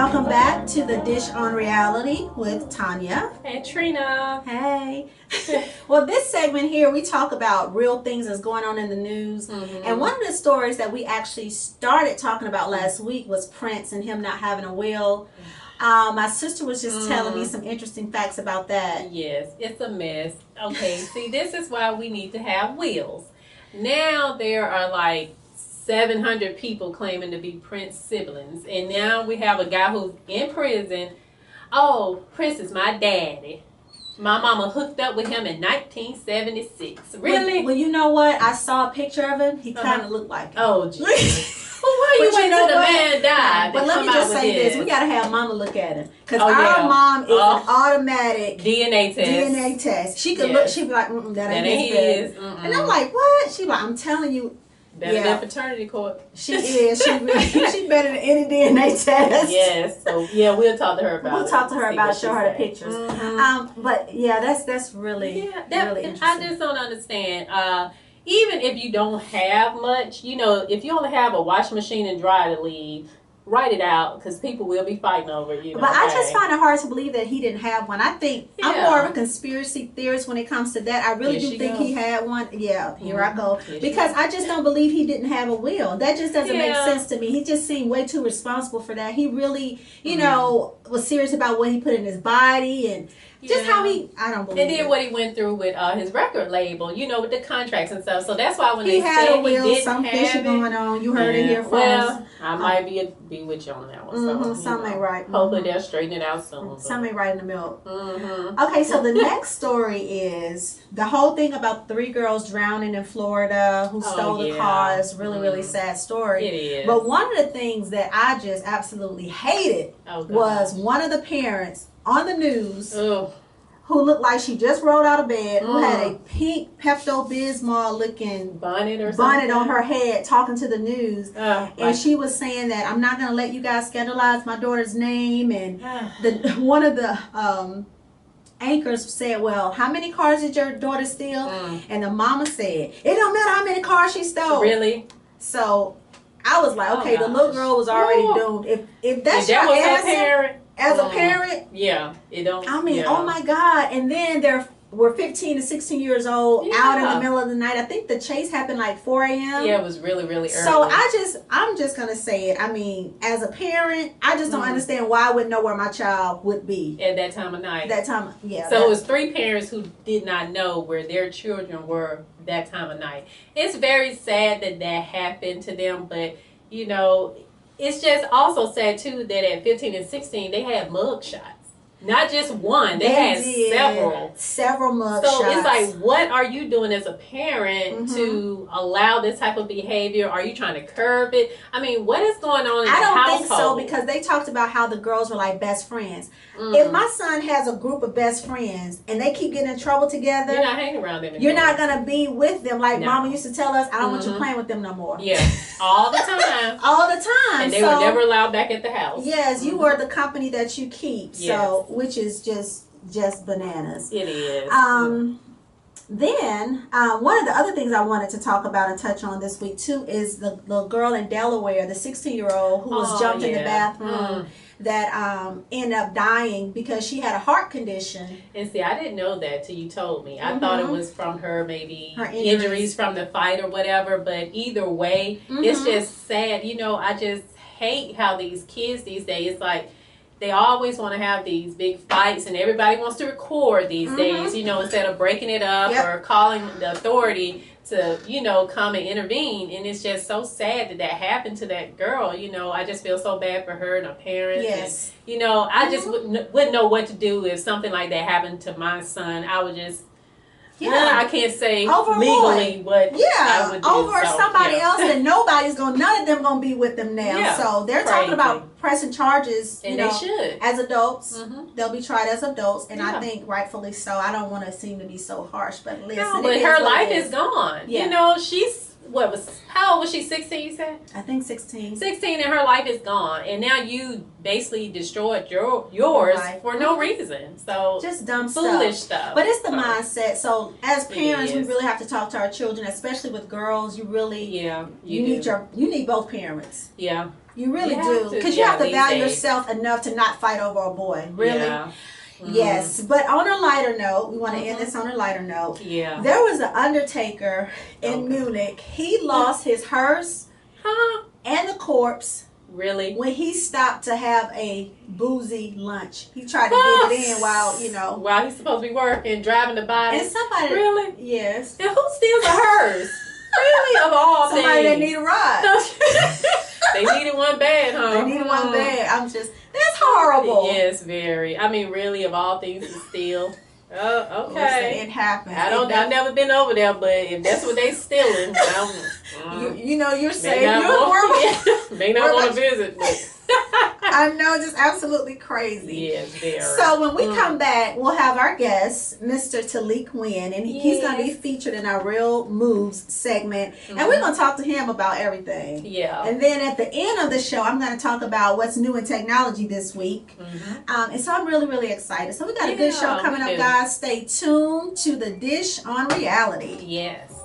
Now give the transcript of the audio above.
Welcome back to the Dish on Reality with Tonia and Trina. Hey. Well, this segment here, we talk about real things that's going on in the news. And one of the stories that we actually started talking about last week was Prince and him not having a will. My sister was just telling me some interesting facts about that. Yes, it's a mess. Okay, see, this is why we need to have wills. Now there are like 700 people claiming to be Prince siblings. And now we have a guy who's in prison. Oh, Prince is my daddy. My mama hooked up with him in 1976. Really? Well, you know what? I saw a picture of him. He kind of looked like him. Oh, Jesus. Well, why you wait till the man died? But let me just say this. We got to have mama look at him. Because our mom is an automatic DNA test. She could look. She'd be like, that ain't his. And I'm like, what? She like, I'm telling you. Better than paternity court. She is. She's better than any DNA test. Yes. So yeah, we'll talk to her about it. We'll talk to her about it, show her the pictures. But yeah, that's really really interesting. I just don't understand. Even if you don't have much, you know, if you only have a washing machine and dryer to leave, write it out because people will be fighting over it. You know, but I just find it hard to believe that he didn't have one. I think I'm more of a conspiracy theorist when it comes to that. I really do think he had one. Yeah, here I go. Because I just don't believe he didn't have a will. That just doesn't make sense to me. He just seemed way too responsible for that. He really, you know, was serious about what he put in his body and just how I don't believe it. And then what he went through with his record label, you know, with the contracts and stuff. So that's why when he they had said a will, he didn't some have fishy going on. You heard it here first. Well, I might be with you on that one. So, some ain't right. Hopefully they'll straighten it out soon. Some ain't right in the milk. Okay, so the next story is the whole thing about 3 girls drowning in Florida who stole the cars. Really, really sad story. It is. But one of the things that I just absolutely hated was one of the parents on the news who looked like she just rolled out of bed, who had a pink Pepto-Bismol looking bonnet on her head talking to the news. And she was saying that I'm not going to let you guys scandalize my daughter's name. And one of the anchors said, well, how many cars did your daughter steal? And the mama said, it don't matter how many cars she stole. Really? So I was like, okay, the little girl was already doomed. If that's your answer, parent, as a parent, it don't. I mean, oh my God! And then we're 15 to 16 years old, out in the middle of the night. I think the chase happened like 4 a.m. Yeah, it was really, really early. So I'm just gonna say it. I mean, as a parent, I just don't understand why I wouldn't know where my child would be at that time of night. So it was 3 parents who did not know where their children were that time of night. It's very sad that happened to them, but you know. It's just also sad, too, that at 15 and 16, they had mug shots. Not just one. They had several. Several mug shots. So it's like, what are you doing as a parent to allow this type of behavior? Are you trying to curb it? I mean, what is going on in the household? I don't think so, because they talked about how the girls were like best friends. If my son has a group of best friends and they keep getting in trouble together, you're not hanging around them anymore. You're not going to be with them. Like Mama used to tell us, I don't want you playing with them no more. Yeah, all the time. All the time. And they were never allowed back at the house. Yes, you were the company that you keep. So, which is just bananas. It is. Then one of the other things I wanted to talk about and touch on this week too is the little girl in Delaware, the 16-year-old who was jumped in the bathroom that ended up dying because she had a heart condition. And see, I didn't know that till you told me. I thought it was from her injuries from the fight or whatever. But either way, it's just sad. You know, I just hate how these kids these days, like, they always want to have these big fights and everybody wants to record these days, you know, instead of breaking it up or calling the authority to, you know, come and intervene. And it's just so sad that happened to that girl. You know, I just feel so bad for her and her parents. Yes. And, you know, I just wouldn't know what to do if something like that happened to my son. I would just... I can't say legally what I would do. Over somebody else, and none of them gonna be with them now. So they're talking about pressing charges, and they should, as adults. They'll be tried as adults, and I think rightfully so. I don't want to seem to be so harsh, but listen, but her life is gone. You know, she's how old was she? 16, you said? I think 16. 16, and her life is gone, and now you basically destroyed yours for no reason. So just dumb foolish stuff. But it's the mindset. So as parents, we really have to talk to our children, especially with girls. You really you need both parents. Yeah. You really do, because you have to value yourself enough to not fight over a boy. Really. Yeah. Yes, but on a lighter note, we want to end this on a lighter note. Yeah. There was an undertaker in Munich. He lost his hearse and the corpse. Really? When he stopped to have a boozy lunch. He tried to get it in while while he's supposed to be working, driving the body. And somebody... Really? Yes. And who steals a hearse? Really? Of all things. Somebody that need a ride. They needed one bad, huh? They needed one bad. That's horrible. Yes, very. I mean, really, of all things to steal. Oh, okay. Listen, it happens. I've never been over there, but if that's what they stealing, you're saying you're may not want to visit. But. I know, just absolutely crazy. Yes, very. So when we come back, we'll have our guest, Mr. Talik Wynn, and he's going to be featured in our Real Moves segment, and we're going to talk to him about everything. Yeah. And then at the end of the show, I'm going to talk about what's new in technology this week. And so I'm really, really excited. So we got a good show coming up, guys. Stay tuned to The Dish on Reality. Yes.